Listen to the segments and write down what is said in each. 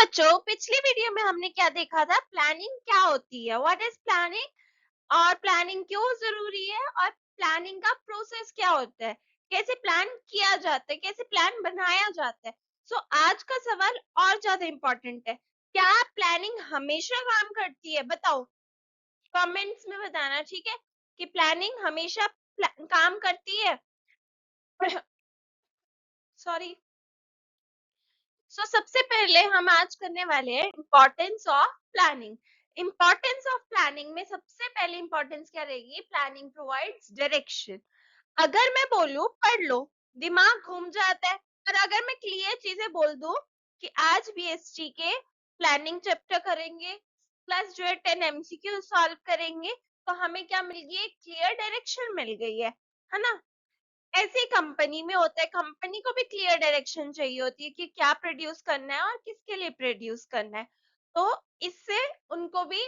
बच्चों, पिछली वीडियो में हमने क्या देखा था? प्लानिंग क्या होती है, व्हाट इज प्लानिंग और प्लानिंग क्यों जरूरी है और प्लानिंग का प्रोसेस क्या होता है, कैसे प्लान किया जाता है, कैसे प्लान बनाया जाता है। सो आज का सवाल और ज्यादा इंपॉर्टेंट है, क्या प्लानिंग हमेशा काम करती है? बताओ, कमेंट्स में बताना, ठीक है, कि प्लानिंग हमेशा काम करती है। सॉरी। सो सबसे पहले हम आज करने वाले हैं importance of planning. Importance of planning में सबसे पहले इम्पोर्टेंस क्या रहेगी? Planning provides direction. अगर मैं बोलूं पढ़ लो, दिमाग घूम जाता है। पर अगर मैं क्लियर चीजें बोल दूं कि आज बीएसटी के प्लानिंग चैप्टर करेंगे प्लस जो है 10 एमसीक्यू सॉल्व करेंगे, तो हमें क्या मिल गई? एक क्लियर डायरेक्शन मिल गई है ना। ऐसे कंपनी में होता है, कंपनी को भी क्लियर डायरेक्शन चाहिए होती है कि क्या प्रोड्यूस करना है और किसके लिए प्रोड्यूस करना है। तो इससे उनको भी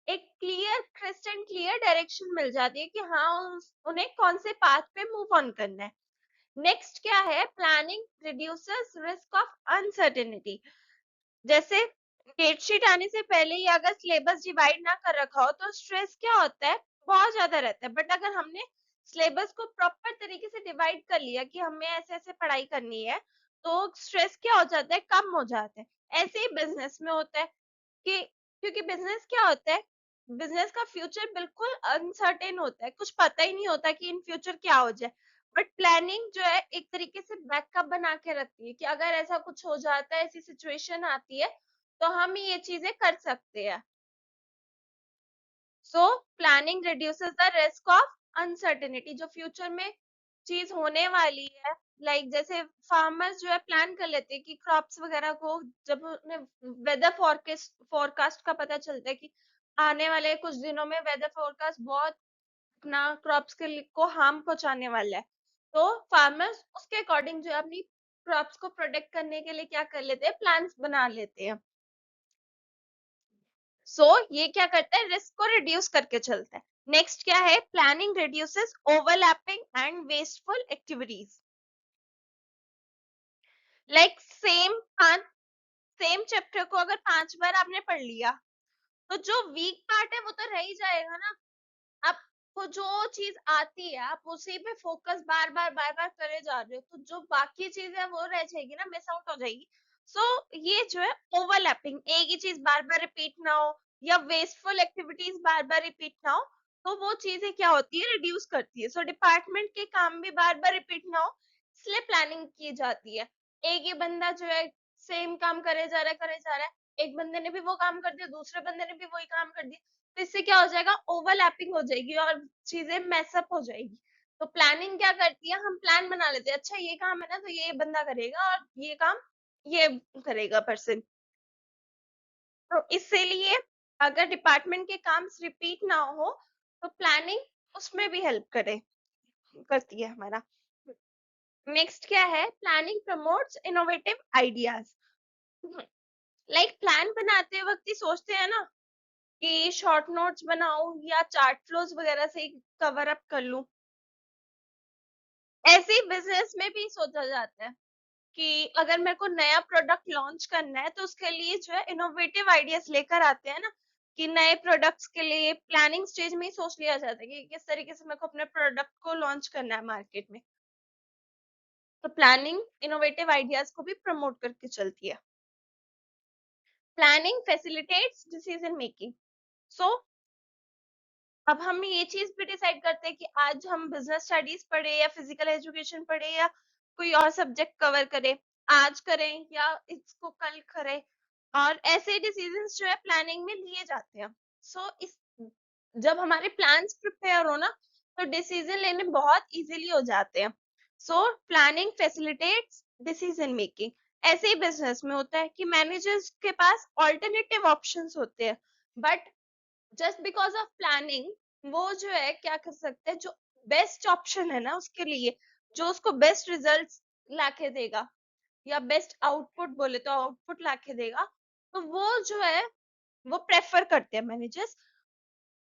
एक क्लियर क्रिस्टल क्लियर डायरेक्शन मिल जाती है कि हाँ उन्हें कौन से पाथ पे मूव ऑन करना है। नेक्स्ट क्या है? Planning reduces risk of uncertainty. जैसे डेट शीट आने से पहले ही अगर सिलेबस डिवाइड ना कर रखा हो तो स्ट्रेस क्या होता है? बहुत ज्यादा रहता है। बट अगर हमने सिलेबस को प्रॉपर तरीके से डिवाइड कर लिया कि हमें ऐसे ऐसे पढ़ाई करनी है, तो स्ट्रेस क्या हो जाता है? कम हो जाता है। ऐसे ही बिजनेस में होता है कि क्योंकि बिजनेस क्या होता है? बिजनेस का फ्यूचर बिल्कुल अनसर्टेन होता है, कुछ पता ही नहीं होता कि इन फ्यूचर क्या हो जाए। बट प्लानिंग जो है एक तरीके से बैकअप बना के रखती है कि अगर ऐसा कुछ हो जाता है, ऐसी सिचुएशन आती है, तो हम ये चीजें कर सकते हैं। So planning reduces the risk of uncertainty. जो फ्यूचर में चीज होने वाली है, लाइक जैसे फार्मर्स जो है प्लान कर लेते हैं कि क्रॉप्स वगैरह को, जब उन्हें वेदर फोरकास्ट का पता चलता है कि आने वाले कुछ दिनों में वेदर फोरकास्ट बहुत अपना क्रॉप्स के को हार्म पहुंचाने वाला है, तो फार्मर्स उसके अकॉर्डिंग जो है अपनी क्रॉप्स को प्रोटेक्ट करने के लिए क्या कर लेते हैं? प्लान्स बना लेते हैं। सो ये क्या करता है? रिस्क को रिड्यूस करके चलता है। नेक्स्ट क्या है? Planning reduces overlapping and wasteful activities. Like same chapter को अगर 5 बार आपने पढ़ लिया, तो जो वीक पार्ट है वो तो रह ही जाएगा ना। आपको जो चीज आती है आप उसी पे फोकस बार बार करे जा रहे हो, तो जो बाकी चीज है वो रह जाएगी ना, मिस आउट हो जाएगी। सो ये जो है ओवरलैपिंग, एक ही चीज बार बार रिपीट ना हो या वेस्टफुल एक्टिविटीज बार बार रिपीट ना हो, तो वो चीजें क्या होती है? रिड्यूस करती है। सो डिपार्टमेंट के काम भी बार बार रिपीट ना हो, इसलिए प्लानिंग की जाती है। एक ही बंदा जो है सेम काम करे जा रहा है, एक बंदे ने भी वो काम कर दिया, दूसरे बंदे ने भी वही काम कर दिया, तो इससे क्या हो जाएगा? ओवरलैपिंग हो जाएगी और चीजें मैसअप हो जाएगी। तो प्लानिंग क्या करती है? हम प्लान बना लेते हैं, अच्छा ये काम है ना, तो ये बंदा करेगा और ये काम ये करेगा पर्सन। तो इसीलिए अगर डिपार्टमेंट के काम रिपीट ना हो, तो प्लानिंग उसमें भी हेल्प करती है हमारा। नेक्स्ट क्या है? Planning promotes innovative ideas. Like plan बनाते वक्त ही सोचते हैं ना कि शॉर्ट नोट्स बनाऊं या चार्ट फ्लोज वगैरह से कवर अप कर लूं। ऐसे ही बिजनेस में भी सोचा जाता है कि अगर मेरे को नया प्रोडक्ट लॉन्च करना है, तो उसके लिए जो है इनोवेटिव आइडियाज लेकर आते हैं ना, कि नए प्रोडक्ट्स के लिए प्लानिंग स्टेज में ही सोच लिया जाता है कि किस तरीके से मेरे को अपने प्रोडक्ट को लॉन्च करना है मार्केट में। तो प्लानिंग इनोवेटिव आइडियाज को भी प्रमोट करके चलती है। Planning facilitates decision making. So अब हम ये चीज भी डिसाइड करते हैं कि आज हम बिजनेस स्टडीज पढ़े या फिजिकल एजुकेशन पढ़े या कोई और सब्जेक्ट कवर करें, आज करें या इसको कल करें। और ऐसे डिसीजंस जो है प्लानिंग में लिए जाते हैं। सो इस जब हमारे प्लान्स प्रिपेयर हो ना, तो डिसीजन लेने बहुत इजीली हो जाते हैं। So planning facilitates decision making. ऐसे ही बिजनेस में होता है कि मैनेजर्स के पास ऑल्टरनेटिव ऑप्शंस होते हैं, but just because of planning वो जो है क्या कर सकते हैं, जो बेस्ट ऑप्शन है ना उसके लिए, जो उसको बेस्ट रिजल्ट्स लाके देगा या बेस्ट आउटपुट बोले तो आउटपुट लाके देगा, तो वो जो है वो प्रेफर करते हैं मैनेजर्स।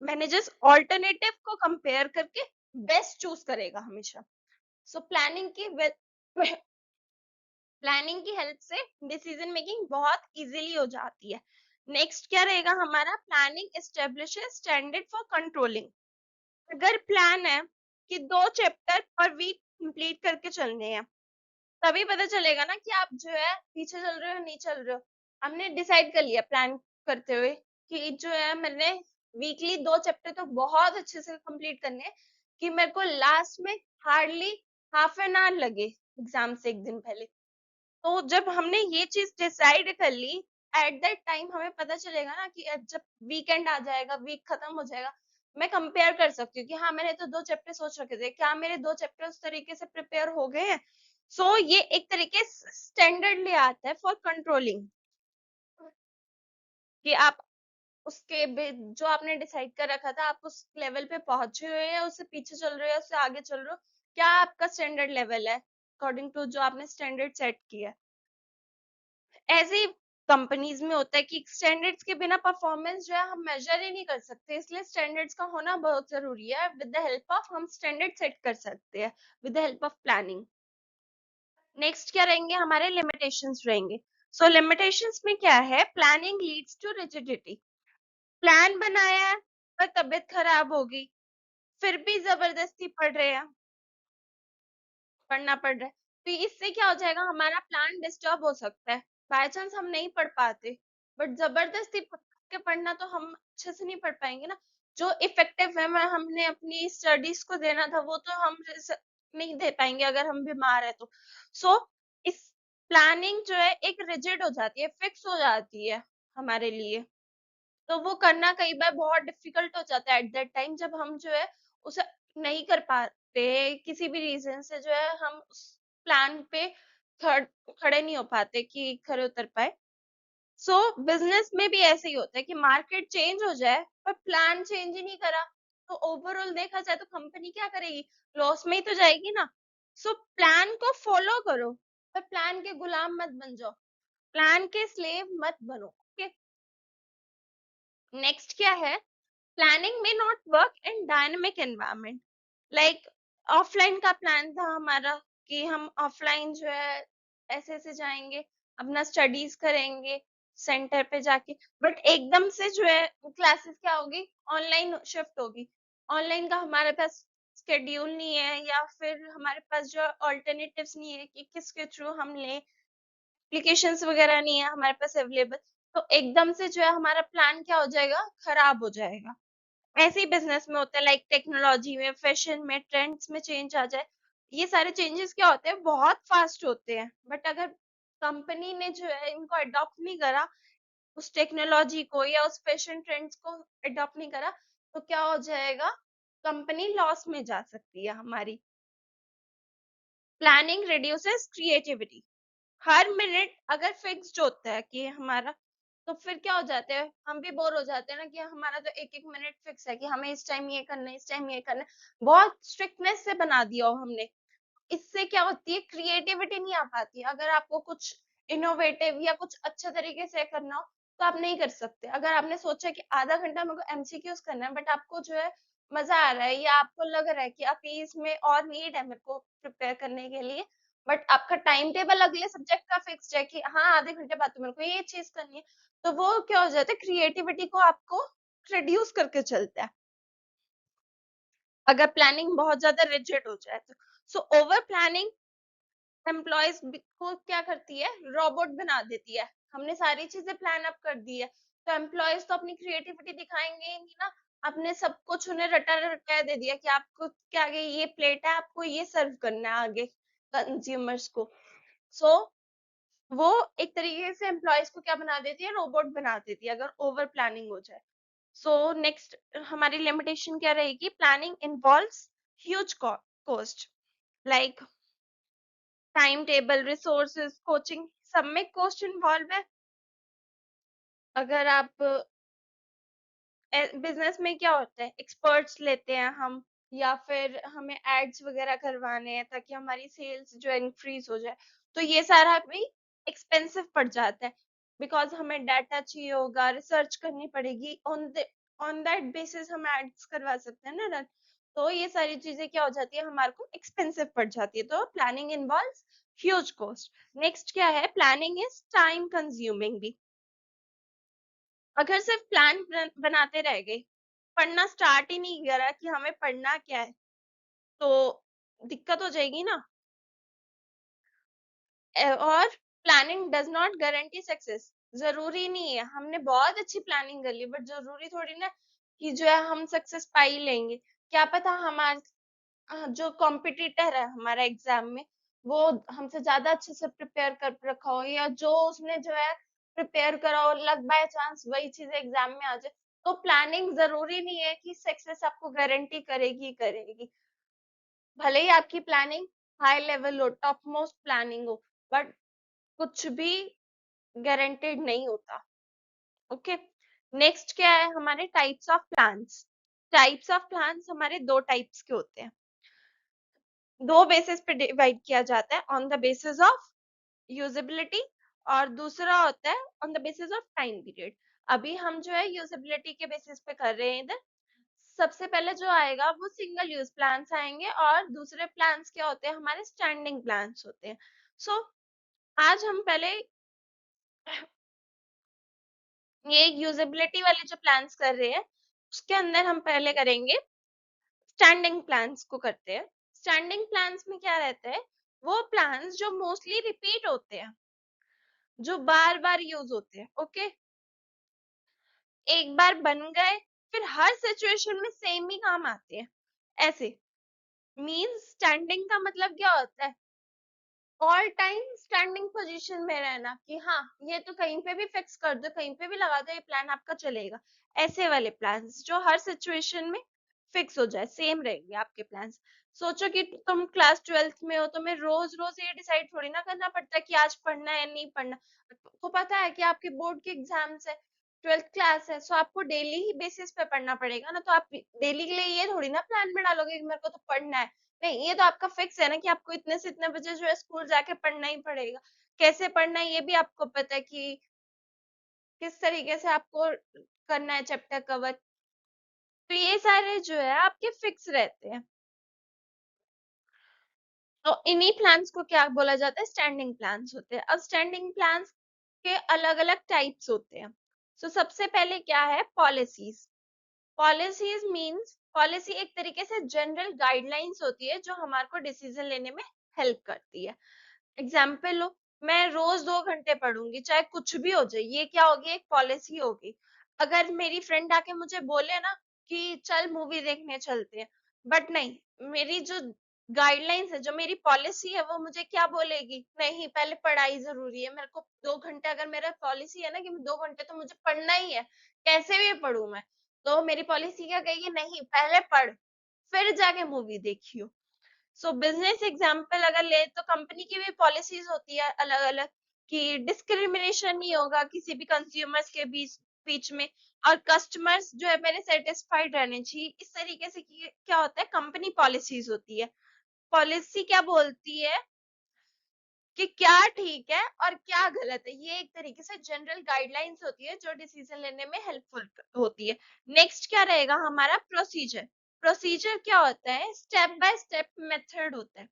मैनेजर्स ऑल्टरनेटिव को कंपेयर करके बेस्ट चूज करेगा हमेशा। सो प्लानिंग की प्लानिंग की हेल्प से डिसीजन मेकिंग बहुत इजीली हो जाती है। नेक्स्ट क्या रहेगा हमारा, planning establishes standard for controlling. अगर प्लान है कि 2 चैप्टर पर वीक कंप्लीट करके चलने हैं, तभी पता चलेगा ना कि आप जो है पीछे चल रहे हो नहीं चल रहे हो। हमने डिसाइड कर लिया प्लान करते हुए कि जो है मैंने वीकली 2 चैप्टर तो बहुत अच्छे से कंप्लीट करने हैं, कि मेरे को लास्ट में हार्डली हाफ एन आवर लगे एग्जाम से एक दिन पहले। तो जब हमने ये चीज डिसाइड कर ली, एट दैट टाइम हमें पता चलेगा ना कि अब जब वीकेंड आ जाएगा, वीक खत्म हो जाएगा, मैं कंपेयर कर सकती हूँ कि हाँ मैंने तो 2 चैप्टर सोच रखे थे, क्या मेरे 2 चैप्टर उस तरीके से प्रिपेयर हो गए हैं। सो ये एक तरीके स्टैंडर्ड ले आता है फॉर कंट्रोलिंग, कि आप जो आपने डिसाइड कर रखा था आप उस लेवल पे पहुंचे हुए हैं, उससे पीछे चल रहे हो, उससे आगे चल रहे हो, क्या आपका स्टैंडर्ड लेवल है अकॉर्डिंग टू जो आपने स्टैंडर्ड सेट किया है। ऐसे ही कंपनीज में होता है कि स्टैंडर्ड्स के बिना परफॉर्मेंस जो है हम मेजर ही नहीं कर सकते, इसलिए स्टैंडर्ड्स का होना बहुत जरूरी है। विद द हेल्प ऑफ हम स्टैंडर्ड सेट कर सकते हैं with the help of planning. Next क्या रहेंगे हमारे लिमिटेशंस रहेंगे। सो लिमिटेशंस में क्या है, planning leads to rigidity. Plan बनाया है पर तबीयत खराब होगी, फिर भी जबरदस्ती पढ़ रहे हैं, पढ़ना पड़ रहा है, तो इससे क्या हो जाएगा, हमारा प्लान डिस्टर्ब हो सकता है। बाय चांस हम नहीं पढ़ पाते, बट जबरदस्ती के पढ़ना तो हम अच्छे से नहीं पढ़ पाएंगे ना। जो इफेक्टिव है मैं हमने अपनी स्टडीज को देना था वो तो हम नहीं दे पाएंगे अगर हम बीमार है तो। सो इस प्लानिंग जो है एक रिजिड हो जाती है, फिक्स हो जाती है हमारे लिए। तो वो करना कई बार बहुत डिफिकल्ट हो जाता है एट दैट टाइम, जब हम जो है उसे नहीं कर पाते, किसी भी रीजन से जो है हम उस प्लान पे खड़े नहीं हो पाते कि खड़े उतर पाए। सो बिजनेस में भी ऐसे ही होता है कि मार्केट चेंज हो जाए पर प्लान चेंज ही नहीं करा, तो ओवरऑल देखा जाए तो कंपनी क्या करेगी, लॉस में ही तो जाएगी ना। सो प्लान को फॉलो करो पर प्लान के गुलाम मत बन जाओ, प्लान के स्लेव मत बनो। नेक्स्ट क्या है, प्लानिंग में not work in dynamic environment. Like offline का प्लान था हमारा कि हम ऑफलाइन जो है ऐसे ऐसे जाएंगे, अपना स्टडीज करेंगे सेंटर पे जाके, बट एकदम से जो है क्लासेस क्या होगी, ऑनलाइन शिफ्ट होगी। ऑनलाइन का हमारे पास स्केड्यूल नहीं है या फिर हमारे पास जो ऑल्टरनेटिव्स नहीं है कि किसके थ्रू हम लें, एप्लीकेशंस वगैरह नहीं है हमारे पास अवेलेबल, तो एकदम से जो है हमारा प्लान क्या हो जाएगा, खराब हो जाएगा। ऐसे ही बिजनेस में होता है, लाइक टेक्नोलॉजी में, फैशन में, ट्रेंड्स में चेंज आ जाए, ये सारे चेंजेस क्या होते हैं, बहुत फास्ट होते हैं, बट अगर कंपनी ने जो है इनको अडॉप्ट नहीं करा, उस टेक्नोलॉजी को या उस फैशन ट्रेंड्स को अडॉप्ट नहीं करा, तो क्या हो जाएगा, कंपनी लॉस में जा सकती है हमारी। Planning reduces creativity. हर मिनट अगर फिक्स्ड होता है कि हमारा, तो फिर क्या हो जाता है, हम भी बोर हो जाते हैं ना कि हमारा तो एक एक मिनट फिक्स है कि हमें इस टाइम ये करना है, इस टाइम ये करना है, बहुत स्ट्रिक्टनेस से बना दिया हो हमने। इससे क्या होती है, क्रिएटिविटी नहीं आ पाती। अगर आपको कुछ इनोवेटिव या कुछ अच्छे तरीके से करना हो तो आप नहीं कर सकते। अगर आपने सोचा कि आधा घंटा मेरे को एमसीक्यूज करना है, बट आपको जो है मजा आ रहा है या आपको लग रहा है कि आप इसमें और नीड है मेरे को प्रिपेयर करने के लिए, बट आपका टाइम टेबल अगले सब्जेक्ट का फिक्स्ड है कि हाँ आधे घंटे बाद तो मेरे को ये चीज करनी है, तो वो क्या हो जाता है, क्रिएटिविटी को आपको रिड्यूस करके चलता है अगर प्लानिंग बहुत ज्यादा रिजिड हो जाए तो। सो ओवर प्लानिंग एम्प्लॉयज को क्या करती है, रोबोट बना देती है। हमने सारी चीजें प्लान अप कर दी है, तो एम्प्लॉयज तो अपनी क्रिएटिविटी दिखाएंगे ही नहीं ना। आपने सब कुछ उन्हें रटा रटाया दे दिया कि आपको क्या आगे ये प्लेट है, आपको ये सर्व करना है आगे कंज्यूमर्स को। सो वो एक तरीके से एम्प्लॉयज को क्या बना देती है, रोबोट बना देती है अगर ओवर प्लानिंग हो जाए। सो नेक्स्ट हमारी लिमिटेशन क्या रहेगी, planning involves huge cost, like time table, resources, coaching, सब में कॉस्ट इन्वॉल्व है। अगर आप बिजनेस में क्या होता है, एक्सपर्ट्स लेते हैं हम, या फिर हमें एड्स वगैरह करवाने हैं ताकि हमारी सेल्स जो है इंक्रीज हो जाए, तो ये सारा भी एक्सपेंसिव पड़ जाता है, बिकॉज हमें डाटा चाहिए होगा, रिसर्च करनी पड़ेगी, ऑन दैट बेसिस हम एड्स करवा सकते हैं ना रन। तो ये सारी चीजें क्या हो जाती है, हमारे को एक्सपेंसिव पड़ जाती है, तो planning involves huge cost. Next क्या है, प्लानिंग इज टाइम कंज्यूमिंग भी। अगर सिर्फ प्लान बनाते रह गए, पढ़ना स्टार्ट ही नहीं करा कि हमें पढ़ना क्या है, तो दिक्कत हो जाएगी ना। और planning does not guarantee success. जरूरी नहीं है, हमने बहुत अच्छी प्लानिंग कर ली बट जरूरी थोड़ी ना कि जो है हम सक्सेस पा ही लेंगे। क्या पता हमारे जो कॉम्पिटिटर है हमारा एग्जाम में, वो हमसे ज्यादा अच्छे से प्रिपेयर कर रखा हो, या जो उसने जो है प्रिपेयर करा हो, लक बाय चांस वही चीज एग्जाम में आ जाए। तो प्लानिंग जरूरी नहीं है कि सक्सेस आपको गारंटी करेगी करेगी। भले ही आपकी प्लानिंग हाई लेवल हो, टॉप मोस्ट प्लानिंग हो, बट कुछ भी गारंटेड नहीं होता। ओके। नेक्स्ट क्या है हमारे types of plans. Types of plans हमारे दो टाइप्स के होते हैं, दो बेसिस पे डिवाइड किया जाता है, on the basis of usability, और दूसरा होता है on the basis of time period. अभी हम जो है यूजेबिलिटी के बेसिस पे कर रहे हैं इधर। सबसे पहले जो आएगा वो सिंगल यूज प्लान्स आएंगे, और दूसरे प्लान्स क्या होते हैं हमारे स्टैंडिंग प्लान्स होते हैं। सो आज हम पहले ये यूजेबिलिटी वाले जो प्लान्स कर रहे हैं उसके अंदर हम पहले करेंगे स्टैंडिंग प्लान्स को करते हैं। स्टैंडिंग प्लान्स में क्या रहता है, वो प्लान्स जो मोस्टली रिपीट होते हैं, जो बार बार यूज होते हैं। ओके, एक बार बन गए फिर हर सिचुएशन में सेम ही काम आते हैं, ऐसे। मींस स्टैंडिंग का मतलब क्या होता है, ऑल टाइम स्टैंडिंग पोजीशन में रहना, कि हाँ ये तो कहीं पे भी फिक्स कर दो, कहीं पे भी लगा दो, ये प्लान आपका चलेगा। ऐसे वाले प्लान्स जो हर सिचुएशन में फिक्स हो जाए, सेम रहेंगे आपके प्लान्स। सोचो कि तुम क्लास 12th में हो, तुम्हें रोज रोज ये डिसाइड थोड़ी ना करना पड़ता है कि आज पढ़ना है या नहीं पढ़ना। को पता है कि आपके बोर्ड के एग्जाम्स है, 12th क्लास है, सो आपको डेली ही बेसिस पे पढ़ना पड़ेगा ना। तो आप डेली के लिए ये थोड़ी ना प्लान बना लोगे कि मेरे को तो पढ़ना है। नहीं, ये तो आपका फिक्स है ना कि आपको इतने से इतने बजे जो है स्कूल जाके पढ़ना ही पड़ेगा। कैसे पढ़ना है ये भी आपको पता है कि किस तरीके से आपको करना है चैप्टर कवर। तो ये सारे जो है आपके फिक्स रहते हैं। तो इन्हीं प्लान्स को क्या बोला जाता है, स्टैंडिंग प्लान्स होते हैं। अब स्टैंडिंग प्लान्स के अलग अलग टाइप्स होते हैं। सो सबसे पहले क्या है, पॉलिसीज। पॉलिसीज मींस, पॉलिसी एक तरीके से जनरल गाइडलाइंस होती है जो हमारे को डिसीजन लेने में हेल्प करती है। एग्जाम्पल लो, मैं रोज 2 घंटे पढ़ूंगी चाहे कुछ भी हो जाए, ये क्या होगी, एक पॉलिसी होगी। अगर मेरी फ्रेंड आके मुझे बोले ना कि चल मूवी देखने चलते हैं, बट नहीं, मेरी जो गाइडलाइंस है, जो मेरी पॉलिसी है, वो मुझे क्या बोलेगी, नहीं पहले पढ़ाई जरूरी है, मेरे को 2 घंटे, अगर मेरा पॉलिसी है ना कि 2 घंटे तो मुझे पढ़ना ही है, कैसे भी पढ़ू मैं, तो मेरी पॉलिसी क्या कहेगी, नहीं पहले पढ़ फिर जाके मूवी देखियो। सो बिजनेस एग्जाम्पल अगर ले तो कंपनी की भी पॉलिसीज होती है अलग अलग, कि डिस्क्रिमिनेशन नहीं होगा किसी भी कंज्यूमर्स के बीच बीच में, और कस्टमर्स जो है मेरे सेटिस्फाइड रहने चाहिए। इस तरीके से क्या होता है, कंपनी पॉलिसीज होती है। पॉलिसी क्या बोलती है कि क्या ठीक है और क्या गलत है, ये एक तरीके से जनरल गाइडलाइंस होती है जो डिसीजन लेने में हेल्पफुल होती है। नेक्स्ट क्या रहेगा हमारा, प्रोसीजर। प्रोसीजर क्या होता है, स्टेप बाय स्टेप मेथड होता है,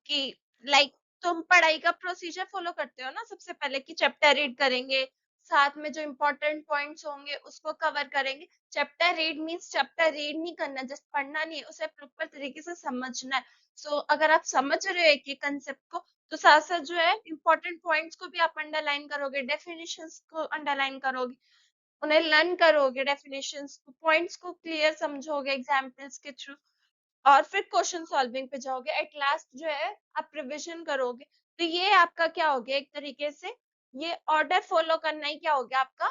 कि लाइक तुम पढ़ाई का प्रोसीजर फॉलो करते हो ना, सबसे पहले कि चैप्टर रीड करेंगे, साथ में जो इम्पोर्टेंट पॉइंट्स होंगे उसको कवर करेंगे। Chapter read means chapter read नहीं करना, जस्ट पढ़ना नहीं है, उसे प्रॉपर तरीके से समझना है। सो अगर आप समझ रहे हो एक कंसेप्ट को, तो साथ साथ जो है इम्पोर्टेंट पॉइंट्स को भी आप अंडरलाइन करोगे, डेफिनेशंस को अंडरलाइन करोगे, उन्हें लर्न करोगे, डेफिनेशंस पॉइंट्स को क्लियर समझोगे एग्जाम्पल्स के थ्रू, और फिर क्वेश्चन सॉल्विंग पे जाओगे, एट लास्ट जो है आप रिविजन करोगे। तो ये आपका क्या हो गया, एक तरीके से ये ऑर्डर फॉलो करना ही क्या हो गया, आपका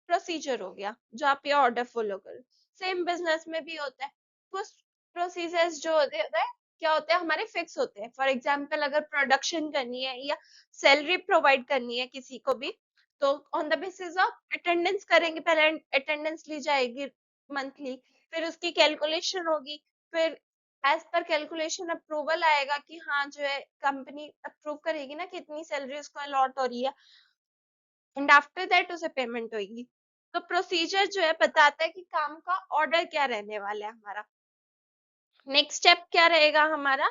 प्रोसीजर हो गया, जो आप ये ऑर्डर फॉलो करो। सेम बिजनेस में भी होता है, कुछ प्रोसीजर्स जो होते हैं क्या होते हैं हमारे फिक्स होते हैं। फॉर एग्जाम्पल अगर प्रोडक्शन करनी है या सैलरी प्रोवाइड करनी है किसी को भी, तो on the basis of attendance करेंगे, पहले अटेंडेंस ली जाएगी मंथली, फिर उसकी कैलकुलेशन होगी, फिर एज पर कैलकुलेशन अप्रूवल आएगा कि हाँ जो है कंपनी अप्रूव करेगी ना कि इतनी सैलरी उसको अलॉट हो रही है, एंड आफ्टर दैट उसे पेमेंट होगी। तो प्रोसीजर जो है बताता है कि काम का ऑर्डर क्या रहने वाला है हमारा। नेक्स्ट स्टेप क्या रहेगा हमारा,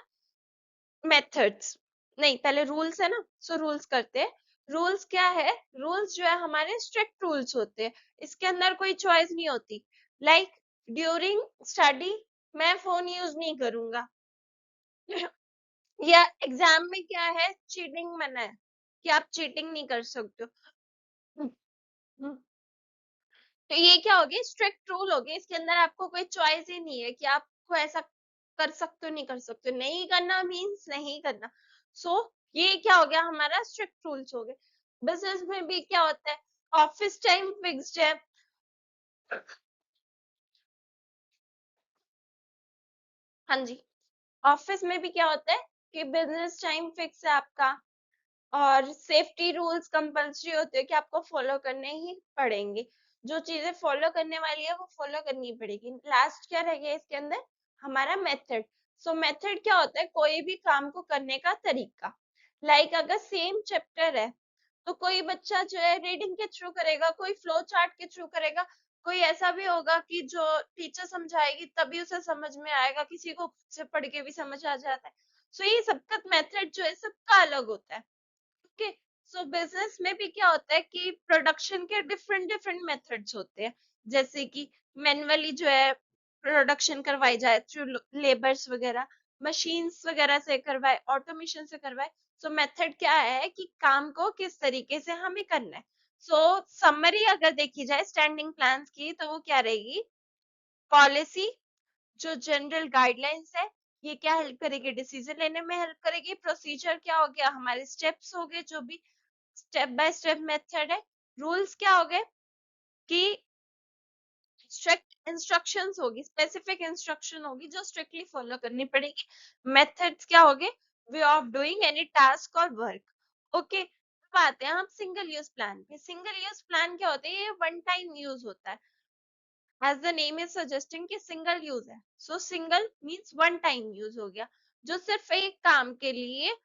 मेथड्स। नहीं, पहले रूल्स है ना, सो रूल्स करते हैं। रूल्स क्या है? रूल्स जो है हमारे स्ट्रिक्ट रूल्स होते हैं, इसके अंदर कोई चॉइस नहीं होती। लाइक ड्यूरिंग स्टडी मैं फोन यूज नहीं करूंगा या एग्जाम में क्या है, चीटिंग मना है कि आप चीटिंग नहीं कर सकते हो। तो ये क्या हो गया, स्ट्रिक्ट रूल हो गया, इसके अंदर आपको कोई चॉइस ही नहीं है कि आपको ऐसा कर सकते हो नहीं कर सकते हो। नहीं करना मीन्स नहीं करना। सो ये क्या हो गया, हमारा स्ट्रिक्ट रूल्स हो गए। बिजनेस में भी क्या होता है, ऑफिस टाइम फिक्स्ड है। हाँ जी, ऑफिस में भी क्या होता है कि बिजनेस टाइम फिक्स है आपका, और सेफ्टी रूल्स कंपल्सरी होते हैं कि आपको फॉलो करने ही पड़ेंगे। जो चीजें फॉलो करने वाली है वो फॉलो करनी पड़ेगी। लास्ट क्या रह गया इसके अंदर, हमारा मेथड। सो मेथड क्या होता है, कोई भी काम को करने का तरीका। लाइक अगर सेम चैप्टर है तो कोई बच्चा जो है रीडिंग के थ्रू करेगा, कोई फ्लो चार्ट के थ्रू करेगा, कोई ऐसा भी होगा कि जो टीचर समझाएगी तभी उसे समझ में आएगा, किसी को से पढ़ के भी समझ आ जाता है। सो ये सबका मेथड जो है सबका अलग होता है। ओके, सो बिजनेस में भी क्या होता है कि प्रोडक्शन के डिफरेंट डिफरेंट मेथड्स होते हैं। जैसे कि मैनुअली जो है प्रोडक्शन करवाई जाए थ्रू लेबर्स वगैरह, मशीन्स वगैरह से करवाए, ऑटोमेशन से करवाए। सो मेथड क्या है कि काम को किस तरीके से हमें करना है। सो समरी अगर देखी जाए स्टैंडिंग प्लान्स की तो वो क्या रहेगी, पॉलिसी, जो जनरल गाइडलाइंस है, ये क्या हेल्प करेगी, डिसीजन लेने में हेल्प करेगी। प्रोसीजर क्या हो गया, हमारे स्टेप्स हो गए, जो भी स्टेप बाय स्टेप मेथड है। रूल्स क्या हो गए कि स्ट्रिक्ट इंस्ट्रक्शंस होगी, स्पेसिफिक इंस्ट्रक्शन होगी जो स्ट्रिक्टली फॉलो करनी पड़ेगी। मेथड्स क्या हो गए, way of doing any task और वर्क। ओके, अब आते हैं हम सिंगल यूज प्लान पे। सिंगल यूज प्लान क्या होता है, ये वन टाइम यूज होता है। As the name is suggesting कि सिंगल यूज है, so single means one time use हो गया, जो सिर्फ एक काम के लिए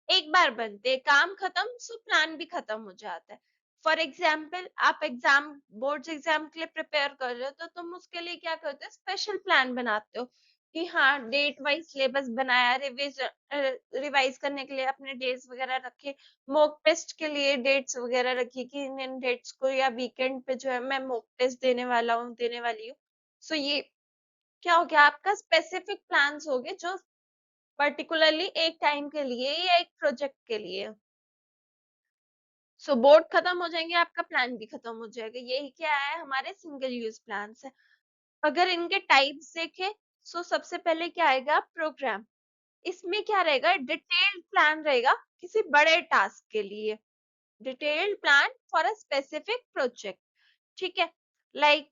एक बार बनते, काम खत्म सो प्लान भी खत्म हो जाता है। फॉर एग्जाम्पल आप एग्जाम, बोर्ड एग्जाम के लिए प्रिपेयर कर रहे हो तो तुम उसके लिए क्या करते हो, स्पेशल प्लान बनाते हो कि हाँ डेट वाइज सिलेबस बनाया, रिवाइज करने के लिए अपने डेट्स वगैरह रखे, मॉक टेस्ट के लिए डेट्स वगैरह रखी कि इन डेट्स को या वीकेंड पे जो है मैं मॉक टेस्ट देने वाला हूँ, देने वाली हूँ। सो ये क्या हो गया, आपका स्पेसिफिक प्लान्स हो गए जो पर्टिकुलरली एक टाइम के लिए या एक प्रोजेक्ट के लिए। सो बोर्ड खत्म हो जाएंगे, आपका प्लान भी खत्म हो जाएगा। यही क्या है, हमारे सिंगल यूज प्लान है। अगर इनके टाइप्स देखें, सो सबसे पहले क्या आएगा, प्रोग्राम। इसमें क्या रहेगा, डिटेल्ड प्लान रहेगा किसी बड़े टास्क के लिए, detailed plan for a specific project. ठीक है, लाइक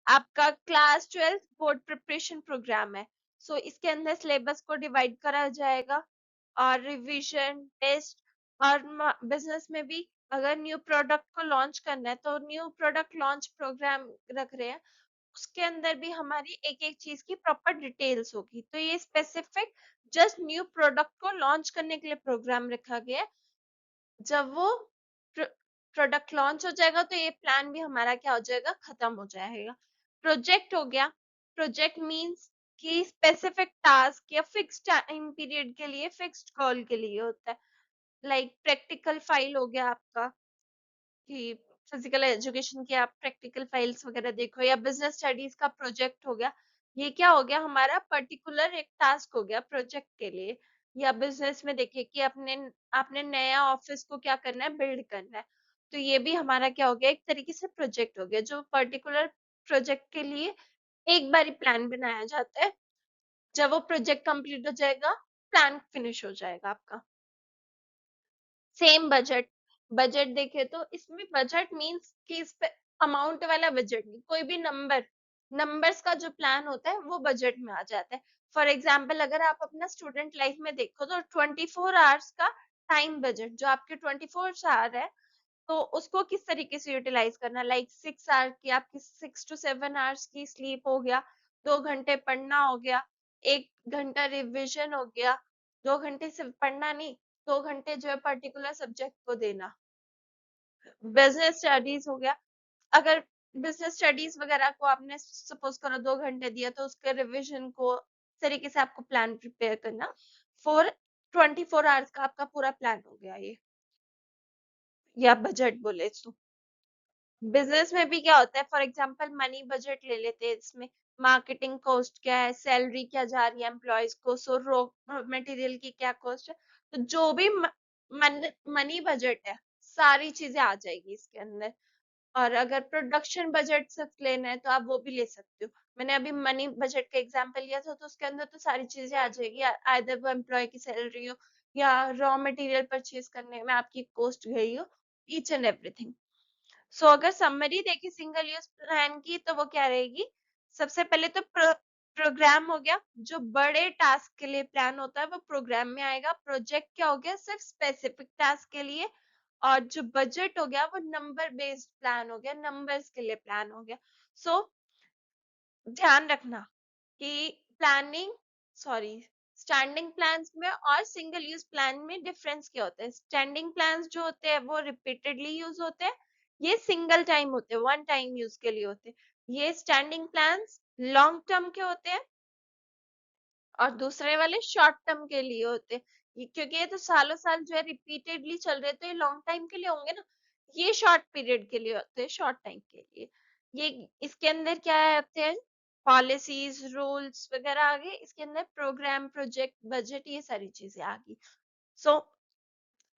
आपका क्लास 12 बोर्ड प्रिपरेशन प्रोग्राम है, सो इसके अंदर सिलेबस को डिवाइड करा जाएगा, और रिवीजन टेस्ट। और बिजनेस में भी अगर न्यू प्रोडक्ट को लॉन्च करना है तो न्यू प्रोडक्ट लॉन्च प्रोग्राम रख रहे हैं, उसके अंदर भी हमारी एक एक चीज की प्रॉपर डिटेल्स होगी। तो ये स्पेसिफिक जस्ट न्यू प्रोडक्ट को लॉन्च करने के लिए प्रोग्राम रखा गया है। जब वो प्रोडक्ट लॉन्च हो जाएगा तो ये प्लान भी हमारा क्या हो जाएगा, खत्म हो जाएगा। प्रोजेक्ट हो गया, प्रोजेक्ट मींस कि स्पेसिफिक टास्क या फिक्स टाइम पीरियड के लिए, फिक्स्ड गोल के लिए होता है। लाइक प्रैक्टिकल फाइल हो गया आपका कि फिजिकल एजुकेशन की आप प्रैक्टिकल फाइल्स वगैरह देखो, या बिजनेस स्टडीज का प्रोजेक्ट हो गया। ये क्या हो गया, हमारा पर्टिकुलर एक टास्क हो गया प्रोजेक्ट के लिए। या बिजनेस में देखिए कि अपने आपने नया ऑफिस को क्या करना है, बिल्ड करना है, तो ये भी हमारा क्या हो गया, एक तरीके से प्रोजेक्ट हो गया, जो पर्टिकुलर प्रोजेक्ट के लिए एक बार ही प्लान बनाया जाता है। जब वो प्रोजेक्ट कंप्लीट हो जाएगा, प्लान फिनिश हो जाएगा आपका। सेम बजट, बजट देखे तो इसमें बजट मींस कि इस पे अमाउंट वाला बजट नहीं, कोई भी नंबर्स का जो प्लान होता है वो बजट में आ जाता है। फॉर एग्जाम्पल अगर आप अपना स्टूडेंट लाइफ में देखो तो 24 आवर्स का टाइम बजट, जो आपके 24 आवर है, तो उसको किस तरीके से यूटिलाइज करना, लाइक 6 आवर की आपकी 6 to 7 आवर्स की स्लीप हो गया, 2 घंटे पढ़ना हो गया, 1 घंटा रिविजन हो गया, 2 घंटे सिर्फ पढ़ना नहीं, 2 घंटे जो है पर्टिकुलर सब्जेक्ट को देना। बिजनेस स्टडीज हो गया, अगर बिजनेस स्टडीज वगैरह को आपने सपोज करो 2 घंटे दिया तो उसके रिविजन को इस तरीके से आपको प्लान प्रिपेयर करना। फॉर 24 आवर्स का आपका पूरा प्लान हो गया ये, या बजट बोले तो। बिजनेस में भी क्या होता है, फॉर एग्जांपल मनी बजट ले लेते हैं, इसमें मार्केटिंग कॉस्ट क्या है, सैलरी क्या जा रही है एम्प्लॉयज को, सो रॉ मटेरियल की क्या कॉस्ट है, तो जो भी मनी बजट है सारी चीजें आ जाएगी इसके अंदर। और अगर प्रोडक्शन बजट सिर्फ लेना है तो आप वो भी ले सकते हो। मैंने अभी मनी बजट का एग्जांपल लिया था, तो उसके अंदर तो सारी चीजें आ जाएगी, आइदर वो एम्प्लॉय की सैलरी हो या रॉ मटेरियल परचेज करने में आपकी कॉस्ट गई हो, ईच एंड एवरीथिंग। सो अगर समरी देखी सिंगल यूज प्लान की, तो वो क्या रहेगी, सबसे पहले तो प्रोग्राम हो गया, जो बड़े टास्क के लिए प्लान होता है वो प्रोग्राम में आएगा। प्रोजेक्ट क्या हो गया, सिर्फ स्पेसिफिक टास्क के लिए। और जो बजट हो गया वो नंबर बेस्ड प्लान हो गया, नंबर्स के लिए प्लान हो गया। सो ध्यान रखना कि प्लानिंग, सॉरी, स्टैंडिंग प्लान्स में और सिंगल यूज प्लान में डिफरेंस क्या होता है। स्टैंडिंग प्लान्स जो होते हैं वो रिपीटेडली यूज होते हैं, ये सिंगल टाइम होते हैं, वन टाइम यूज के लिए होते हैं। ये स्टैंडिंग प्लान्स लॉन्ग टर्म के होते हैं और दूसरे वाले शॉर्ट टर्म के लिए होते हैं। क्योंकि ये तो सालों साल जो है रिपीटेडली चल रहे, तो ये लॉन्ग टाइम के लिए होंगे ना। ये शॉर्ट पीरियड के लिए होते हैं, शॉर्ट टाइम के लिए। ये इसके अंदर क्या है होते हैं, पॉलिसीज रूल्स वगैरह आ गए, इसके अंदर प्रोग्राम प्रोजेक्ट बजट ये सारी चीजें आ गई। सो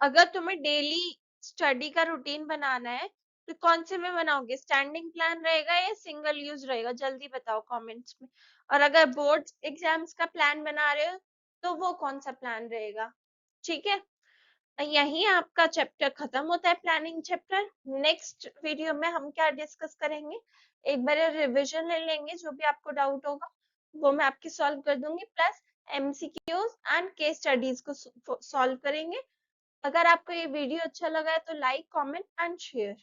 अगर तुम्हें डेली स्टडी का रूटीन बनाना है तो कौन से में बनाओगे, स्टैंडिंग प्लान रहेगा या सिंगल यूज रहेगा, जल्दी बताओ कमेंट्स में। और अगर बोर्ड एग्जाम्स का प्लान बना रहे हो तो वो कौन सा प्लान रहेगा। ठीक है, यही आपका चैप्टर खत्म होता है, प्लानिंग चैप्टर। नेक्स्ट वीडियो में हम क्या डिस्कस करेंगे, एक बार रिवीजन ले लेंगे, जो भी आपको डाउट होगा वो मैं आपकी सॉल्व कर दूंगी, plus MCQs and case studies को सॉल्व करेंगे। अगर आपको ये वीडियो अच्छा लगा है तो लाइक कमेंट एंड शेयर।